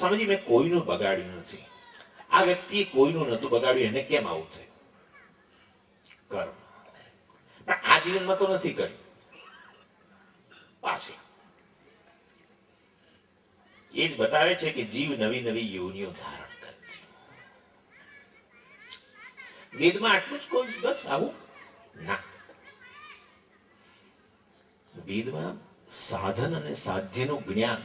સ્વામીજી મેં કોઈનું બગાડ્યું નથી. આ વ્યક્તિએ કોઈનું નતું બગાડ્યું, એને કેમ આવું થયું? કર્મ. પણ આ જીવનમાં તો નથી કર્યું, પાછી એ જ બતાવે છે કે જીવ નવી નવી યોનિઓ ધારણ કરે છે. વેદમાં આટલું જ કોઈ બસ આવું ના. વેદમાં સાધન અને સાધ્યનું જ્ઞાન,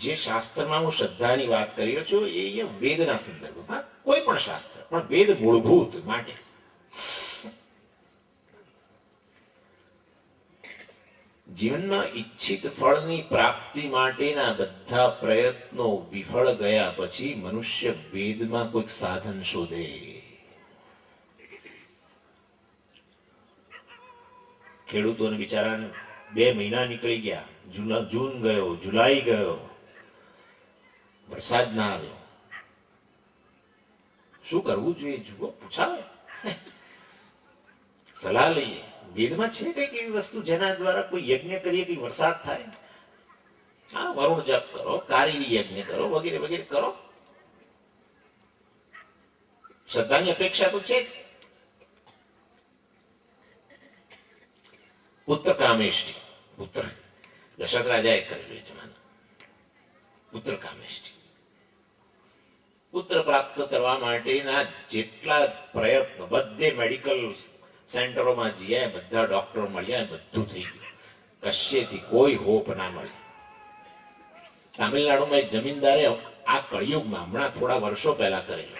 જે શાસ્ત્રમાં હું શ્રદ્ધાની વાત કરી રહ્યો છું, એ અહીંયા વેદના સંદર્ભમાં, કોઈ પણ શાસ્ત્ર, પણ વેદ મૂળભૂત માટે. જીવનમાં ઈચ્છિત ફળની પ્રાપ્તિ માટેના બધા પ્રયત્નો વિફળ ગયા પછી મનુષ્ય વેદમાં કોઈક સાધન શોધે. ખેડૂતોને બિચારાને 2 મહિના નીકળી ગયા, જૂન ગયો, જુલાઈ ગયો, વરસાદ ના આવ્યો. શું કરવું જોઈએ? જુઓ, પૂછાવે, સલાહ લઈએ. વેદમાં છે કઈક એવી વસ્તુ જેના દ્વારા કોઈ યજ્ઞ કરીએ કે વરસાદ થાય? હા, વરુણ જપ કરો, કારીવી યજ્ઞ કરો, વગેરે વગેરે કરો. શ્રદ્ધાની અપેક્ષા તો છે જ. પુત્ર કામેષ્ટિ, પુત્ર દશરથ રાજાએ કરેલું જમાના. પુત્ર કામેષ્ટિ, પુત્ર પ્રાપ્ત કરવા માટેના જેટલા પ્રયત્નો, બધે મેડિકલ સેન્ટરોમાં જઈએ, બધા ડોક્ટર મળ્યા, બધું થઈ ગયું, કશેથી કોઈ હોપ ના મળી. તામિલનાડુમાં એક જમીનદારે આ કળિયુગમાં હમણાં થોડા વર્ષો પહેલા કરેલો.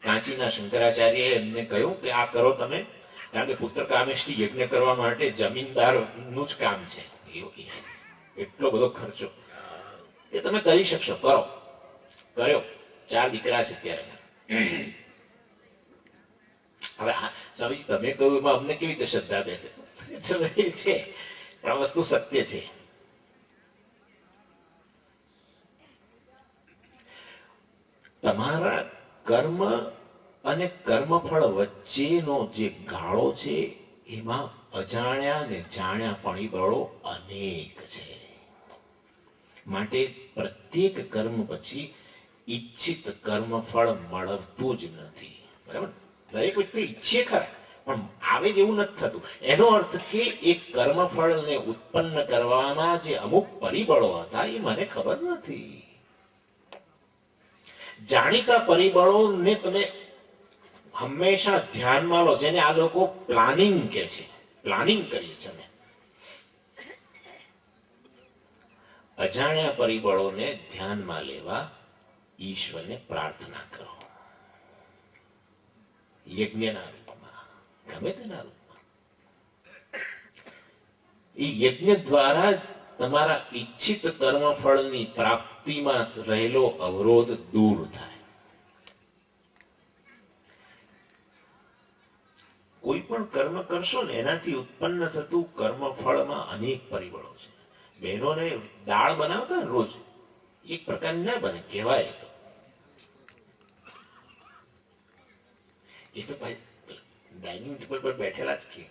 કાંચીના શંકરાચાર્યએ એમને કહ્યું કે આ કરો તમે, કારણ કે પુત્ર કામેષ્ટિ યજ્ઞ કરવા માટે જમીનદારનું જ કામ છે, એટલો બધો ખર્ચો, એ તમે કરી શકશો, કરો. કર્યો, 4 દીકરા છે ત્યારે. હવે સ્વામીજી તમે કહ્યું એમાં અમને કેવી રીતે શ્રદ્ધા બેસે? છે, પણ આ વસ્તુ સત્ય છે. તમારા કર્મ અને કર્મફળ વચ્ચેનો જે ગાળો છે, એમાં અજાણ્યા ને જાણ્યા પરિબળો અનેક છે. માટે પ્રત્યેક કર્મ પછી ઈચ્છિત કર્મફળ મળતું જ નથી. બરાબર? દરેક વ્યક્તિ ઈચ્છે ખરા, પણ આવે જેવું નથી થતું. એનો અર્થ કે એ કર્મફળને ઉત્પન્ન કરવામાં જે અમુક પરિબળો હતા, એ મને ખબર નથી. જાણીતા પરિબળોને તમે હંમેશા ધ્યાનમાં લો, જેને આ લોકો પ્લાનિંગ કે છે. પ્લાનિંગ કરીએ છીએ અમે. અજાણ્યા પરિબળોને ધ્યાનમાં લેવા ઈશ્વરને પ્રાર્થના કરો, યજ્ઞના રૂપમાં, ગમે તેના રૂપમાં. એ યજ્ઞ દ્વારા તમારા ઈચ્છિત કર્મફળની પ્રાપ્તિમાં રહેલો અવરોધ દૂર થાય. કોઈ પણ કર્મ કરશો ને, એનાથી ઉત્પન્ન થતું કર્મફળમાં અનેક પરિબળો છે. બહેનોને દાળ બનાવતા ને રોજ, એક પ્રકારની ના બને, કહેવાય તો એ તો ભાઈ ડાઇનિંગ ટેબલ પર બેઠેલા જ કે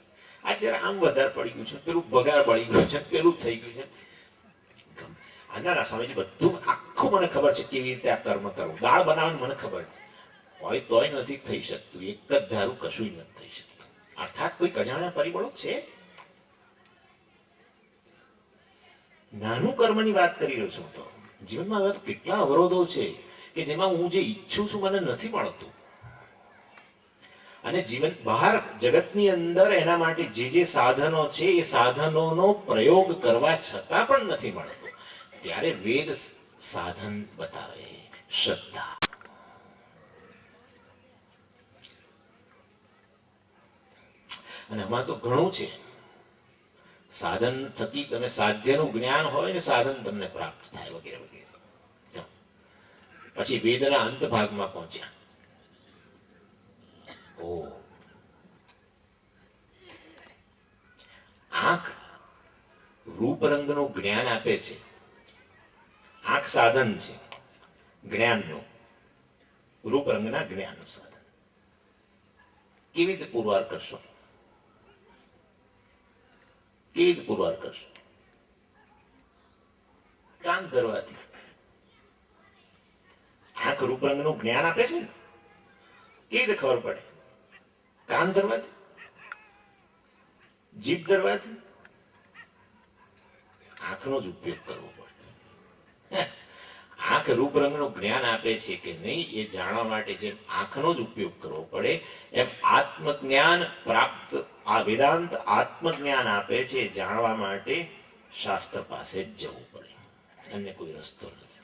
આ જરા આમ વધારે પડી ગયું છે, પેલું વઘાર પડી ગયું છે, પેલું થઈ ગયું છે. ના સ્વામીજી બધું આખું મને ખબર છે કેવી રીતે આ કર્મ કરવું. દાળ બનાવવાની મને ખબર છે, હોય તોય નથી થઈ શકતું. એક જ ધારું કશું નથી થઈ શકતું. અર્થાત કોઈ અજાણ્યા પરિબળો છે. નાનું કર્મની વાત કરી રહ્યો છું તો જીવનમાં હવે કેટલા અવરોધો છે કે જેમાં હું જે ઈચ્છું છું મને નથી મળતું. અને જીવન બહાર જગતની અંદર એના માટે જે સાધનો છે, એ સાધનોનો પ્રયોગ કરવા છતાં પણ નથી મળતો. ત્યારે વેદ સાધન બતાવે, શ્રદ્ધા. અને આમાં તો ઘણું છે. સાધન થકી તમે સાધ્યનું જ્ઞાન હોય ને, સાધન તમને પ્રાપ્ત થાય, વગેરે વગેરે. પછી વેદના અંત ભાગમાં પહોંચ્યા. આંખ રૂપ રંગનું જ્ઞાન આપે છે. આંખ સાધન છે જ્ઞાનનું, રૂપ રંગના જ્ઞાનનું સાધન. કેવી રીતે પુરવાર કરશો? કેવી રીતે પુરવાર કરશો? કાન ધરવાથી. આંખ રૂપરંગનું જ્ઞાન આપે છે ને, કેવી રીતે ખબર પડે? કાન ધરવાથી, જીભ ધરવાથી. આંખનો જ ઉપયોગ કરવો પડે. આંખ રૂપરંગનું જ્ઞાન આપે છે કે નહીં એ જાણવા માટે જેમ આંખનો જ ઉપયોગ કરવો પડે, એમ આત્મજ્ઞાન પ્રાપ્ત આ વેદાંત આત્મજ્ઞાન આપે છે જાણવા માટે શાસ્ત્ર પાસે જ જવું પડે. એમને કોઈ રસ્તો નથી.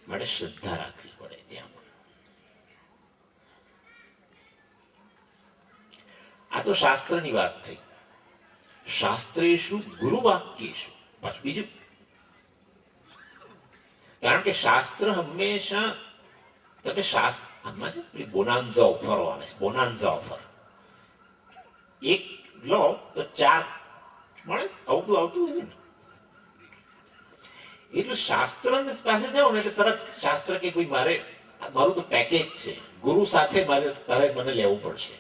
માટે શ્રદ્ધા રાખવી પડે ત્યાં. આ તો શાસ્ત્રની વાત થઈ. શાસ્ત્રેષુ ગુરુવાક્યેષુ પાછું બીજું. કારણ કે શાસ્ત્ર હંમેશા તમે શાસ્ત્ર આમાં છે બોનાન્ઝા ઓફરો આવે છે. બોનાન્ઝા ઓફર એક લો તો 4 મળે, આવતું હોય ને. એટલે શાસ્ત્ર પાસે જાઓ ને એટલે તરત શાસ્ત્ર કે કોઈ મારું તો પેકેજ છે, ગુરુ સાથે તારે મને લેવું પડશે.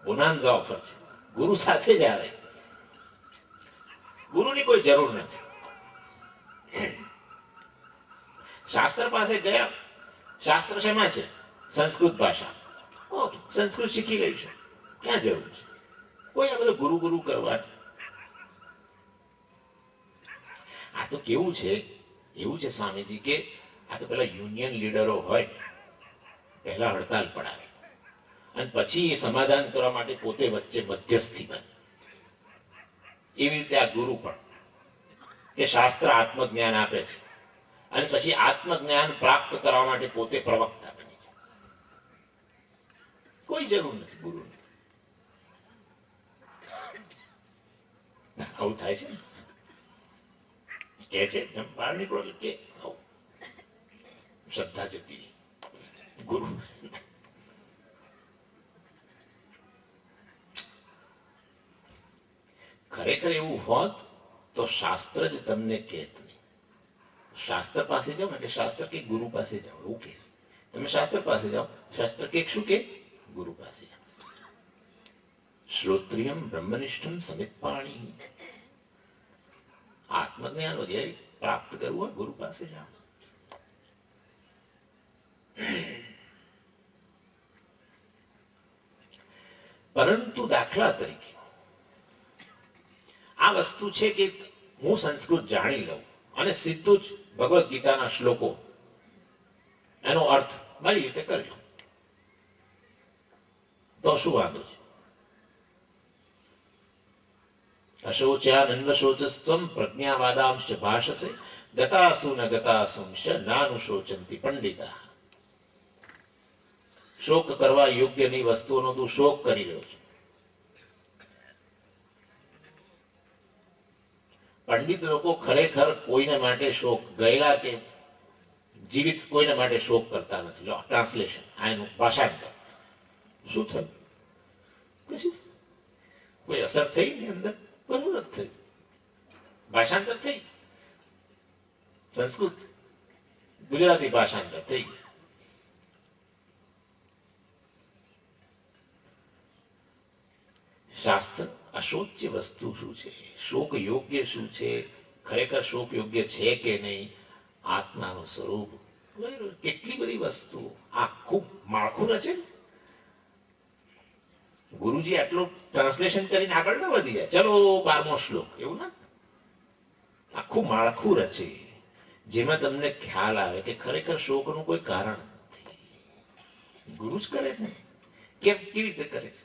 બોનાન્ઝા ઓફર છે, ગુરુ સાથે જ આવે. ગુરુની કોઈ જરૂર નથી. શાસ્ત્ર પાસે ગયા. શાસ્ત્ર શેમાં છે? સંસ્કૃત ભાષા. સંસ્કૃત શીખી લઈશું, ક્યાં જરૂર છે કોઈ આ બધું ગુરુ ગુરુ કરવા? આ તો કેવું છે, એવું છે સ્વામીજી કે આ તો પેલા યુનિયન લીડરો હોય, પહેલા હડતાલ પડાવે અને પછી એ સમાધાન કરવા માટે પોતે વચ્ચે મધ્યસ્થી બને. એવી રીતે આ ગુરુ પણ કે શાસ્ત્ર આત્મજ્ઞાન આપે છે અને પછી આત્મજ્ઞાન પ્રાપ્ત કરવા માટે પોતે પ્રવક્તા બની જાય. કોઈ જરૂર નથી ગુરુની. આવું થાય છે કે છે બહાર નીકળો કે શ્રદ્ધા જતી ગુરુ. ખરેખર એવું હોત તો શાસ્ત્ર જ તમને કહેત નહીં. શાસ્ત્ર પાસે જાઓ એટલે શાસ્ત્ર કે ગુરુ પાસે જાઓ એવું કે. તમે શાસ્ત્ર પાસે જાઓ, શાસ્ત્ર કે શું કે ગુરુ પાસે જાઓ. શ્રોત્રિયમ બ્રહ્મનિષ્ઠમ સમિતપાણી. આત્મજ્ઞાન વગેરે પ્રાપ્ત કરવું હોય ગુરુ પાસે જાઓ. પરંતુ દાખલા તરીકે આ વસ્તુ છે કે હું સંસ્કૃત જાણી લઉં અને સીધું જ ભગવદ્ ગીતાના શ્લોકો એનો અર્થ મારી રીતે કરી લઉં તો શું વાંધો છે? અશોચ્યાનન્વશોચસ્ત્વમ પ્રજ્ઞાવાદાંશ્ચ ભાષસે ગતાસુ ન ગતાસુંશ્ચ નાનુશોચંતિ પંડિતા. શોક કરવા યોગ્ય ની વસ્તુઓનો તું શોક કરી રહ્યો છે. પંડિત લોકો ખરેખર કોઈને માટે શોક, ગયેલા કે જીવિત કોઈને માટે શોક કરતા નથી. ટ્રાન્સલેશન, આ એનું ભાષાંતર. શું થયું? કોઈ અસર થઈ ની અંદર? બરોબર જ થઈ. ભાષાંતર થઈ, સંસ્કૃત ગુજરાતી ભાષાંતર થઈ. શાસ્ત્ર અશોચ્ય વસ્તુ શું છે, શોક યોગ્ય શું છે, ખરેખર શોક યોગ્ય છે કે નહીં, આત્માનું સ્વરૂપ, કેટલી બધી વસ્તુ. આખું માળખું રચે. ગુરુજી આટલું ટ્રાન્સલેશન કરીને આગળ ના વધી જાય, ચલો 12મો શ્લોક, એવું ના. આખું માળખું રચે જેમાં તમને ખ્યાલ આવે કે ખરેખર શોકનું કોઈ કારણ નથી. ગુરુ જ કરે છે. કેવી રીતે કરે છે?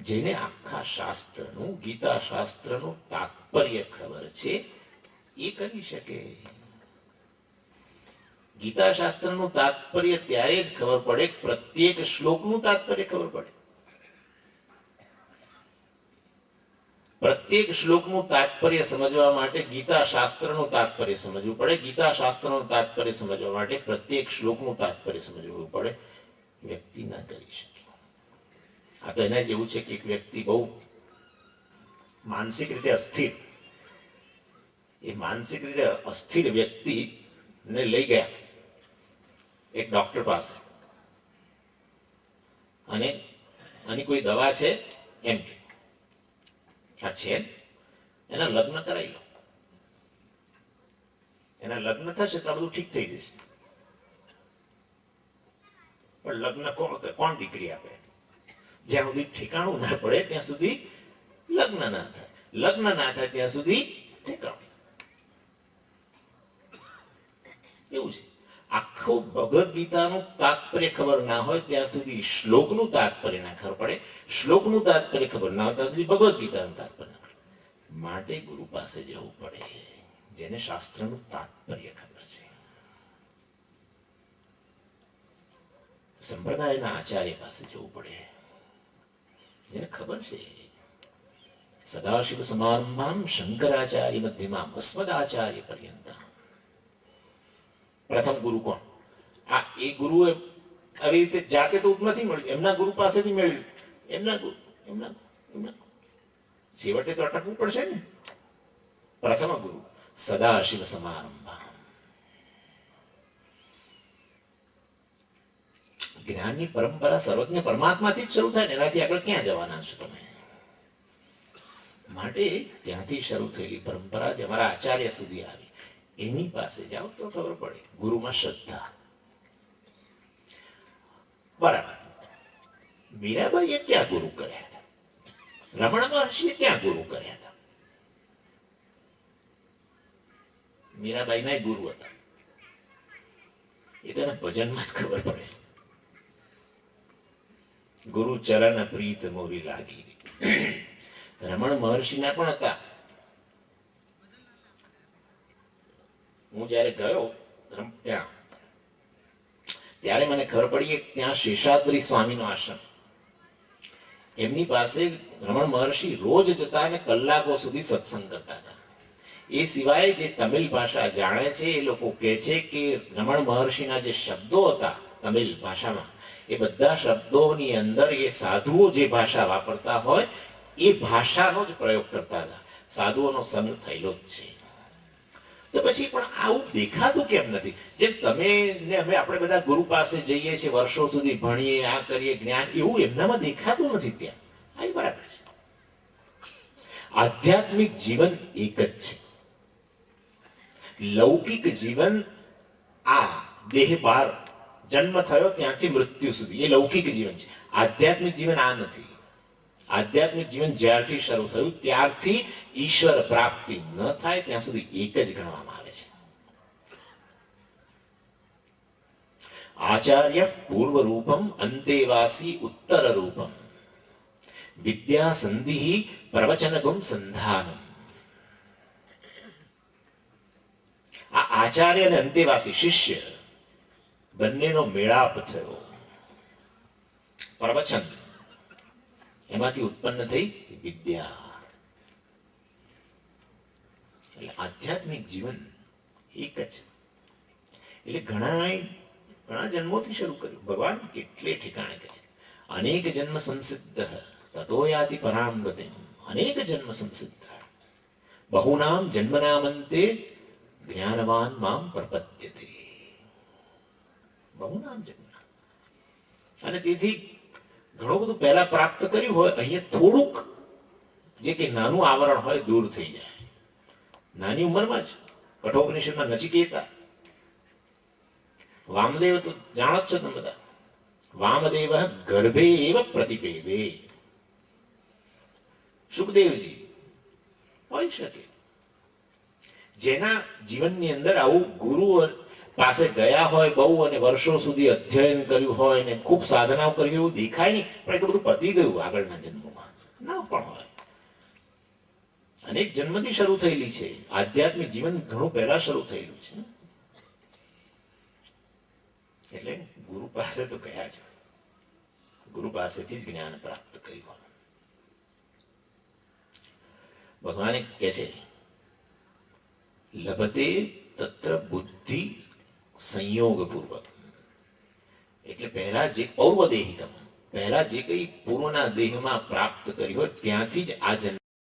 જેને આખા શાસ્ત્રનું, ગીતા શાસ્ત્રનું તાત્પર્ય ખબર છે એ કરી શકે. ગીતા શાસ્ત્રનું તાત્પર્ય ત્યારે જ ખબર પડે, પ્રત્યેક શ્લોકનું તાત્પર્ય ખબર પડે. પ્રત્યેક શ્લોકનું તાત્પર્ય સમજવા માટે ગીતા શાસ્ત્રનું તાત્પર્ય સમજવું પડે. ગીતા શાસ્ત્રનું તાત્પર્ય સમજવા માટે પ્રત્યેક શ્લોકનું તાત્પર્ય સમજવું પડે. વ્યક્તિ ના કરી શકે. આ તો એના જેવું છે કે એક વ્યક્તિ બહુ માનસિક રીતે અસ્થિર, એ માનસિક રીતે અસ્થિર વ્યક્તિને લઈ ગયા એક ડોક્ટર પાસે, અને આની કોઈ દવા છે એમ કે આ છે એના લગ્ન કરાવી લો, એના લગ્ન થશે તો બધું ઠીક થઈ જશે. પણ લગ્ન કોણ દીકરી આપે? જ્યાં સુધી ઠેકાણું ના પડે ત્યાં સુધી લગ્ન ના થાય, લગ્ન ના થાય ત્યાં સુધી ઠેકાણું. એવું છે. આખું ભગવદ્ ગીતાનું તાત્પર્ય ખબર ના હોય ત્યાં સુધી શ્લોકનું તાત્પર્ય ના ખબર પડે, શ્લોકનું તાત્પર્ય ખબર ના હોય ત્યાં સુધી ભગવદ્ ગીતાનું તાત્પર્ય ના ખબર. માટે ગુરુ પાસે જવું પડે, જેને શાસ્ત્રનું તાત્પર્ય ખબર છે. સંપ્રદાયના આચાર્ય પાસે જવું પડે, જેને ખબર છે. સદાશિવ સમારંભામ શંકરાચાર્ય મધ્યમાં અસ્મદાચાર્ય પર્યંતા. પ્રથમ ગુરુ કોણ? આ એ ગુરુ આવી રીતે જાતે તો નથી મળ્યું, એમના ગુરુ પાસેથી મેળવ્યું. એમના ગુરુ છેવટે તો અટકવું પડશે ને. પ્રથમ ગુરુ સદાશિવ સમારંભા. જ્ઞાનની પરંપરા સર્વજ્ઞ પરમાત્માથી જ શરૂ થાય ને, એનાથી આગળ ક્યાં જવાના છો તમે? માટે ત્યાંથી શરૂ થયેલી પરંપરા જે અમારા આચાર્ય સુધી આવી, એની પાસે જાઓ તો ખબર પડે. ગુરુમાં શ્રદ્ધા. બરાબર. મીરાબાઈએ ક્યાં ગુરુ કર્યા હતા? રમણ મહર્ષિએ ક્યાં ગુરુ કર્યા હતા? મીરાબાઈના ગુરુ હતા. એ તો એના ભજનમાં જ ખબર પડે. ગુરુ ચરણ પ્રીત મોરી લાગી. રમણ મહર્ષિના પણ હતા. હું જયારે ગયો ત્યાં, ત્યારે મને ખબર પડી કે ત્યાં શેષાદ્રી સ્વામીનો આશ્રમ. એમની પાસે રમણ મહર્ષિ રોજ જતા અને કલાકો સુધી સત્સંગ કરતા હતા. એ સિવાય જે તમિલ ભાષા જાણે છે એ લોકો કહે છે કે રમણ મહર્ષિના જે શબ્દો હતા તમિલ ભાષામાં, એ બધા શબ્દોની અંદર એ સાધુઓ જે ભાષા વાપરતા હોય એ ભાષાનો જ પ્રયોગ કરતા હતા. સાધુઓનો સંગ થયેલો જ છે. તો પછી પણ આવું દેખાતું કેમ નથી? જેમ તમે ને અમે આપણે બધા ગુરુ પાસે જઈએ છીએ, વર્ષો સુધી ભણીએ, આ કરીએ, જ્ઞાન, એવું એમનામાં દેખાતું નથી. ત્યાં આ બરાબર છે. આધ્યાત્મિક જીવન એક જ છે. લૌકિક જીવન આ દેહ બહાર જન્મ થયો ત્યાંથી મૃત્યુ સુધી એ લૌકિક જીવન છે. આધ્યાત્મિક જીવન આ નથી. આધ્યાત્મિક જીવન જ્યારથી શરૂ થયું ત્યારથી ઈશ્વર પ્રાપ્તિ ન થાય ત્યાં સુધી એક જ ગણવામાં આવે છે. આચાર્ય પૂર્વ રૂપમ અંતેવાસી ઉત્તર રૂપમ વિદ્યા સંધિ પ્રવચનગમ સંધાનમ. આ આચાર્ય અને અંતેવાસી શિષ્ય બંનેનો મેળાપ થયો. પ્રવચન, એમાંથી ઉત્પન્ન થઈ વિદ્યા. એટલે આધ્યાત્મિક જીવન એક જ. એટલે ઘણા જન્મોથી શરૂ કર્યું. ભગવાન કેટલે ઠેકાણે કહે છે અનેક જન્મ સંસિદ્ધ તતો યાતિ પરામ ગતિમ. અનેક જન્મ સંસિદ્ધ બહુનામ જન્મનામંતે જ્ઞાનવાન મામ પ્રપદ્યતે. બહુનામ જન્મ. અને તેથી ઘણું બધું પહેલા પ્રાપ્ત કર્યું હોય, અહીંયા થોડુંક જે કે નાનું આવરણ હોય દૂર થઈ જાય. નાની ઉંમરમાં જ કઠોપનિષદમાં નચિકેતા, વામદેવ તો જાણો જ છો તમે બધા. વામદેવ ગર્ભે એવ પ્રતિપેદે. સુખદેવજી હોઈ શકે. જેના જીવનની અંદર આવું ગુરુ પાસે ગયા હોય બહુ, અને વર્ષો સુધી અધ્યયન કર્યું હોય ને ખૂબ સાધનાઓ કરી, એવું દેખાય નહીં. પણ એ તો બધું પતી ગયું આગળના જન્મોમાં. ના પણ હોય. અનેક જન્મથી શરૂ થયેલી છે. આધ્યાત્મિક જીવન ઘણું પહેલા શરૂ થયેલું છે. એટલે ગુરુ પાસે તો ગયા છે. ગુરુ પાસેથી જ જ્ઞાન પ્રાપ્ત કર્યું. ભગવાને કહે છે લભતે તત્ર બુદ્ધિ સંયોગ પૂર્વક. એટલે પહેલા જે પૌર્વદેહિકમ, પહેલા જે કઈ પૂર્વના દેહમાં પ્રાપ્ત કર્યું હોય ત્યાંથી જ આ જન્મ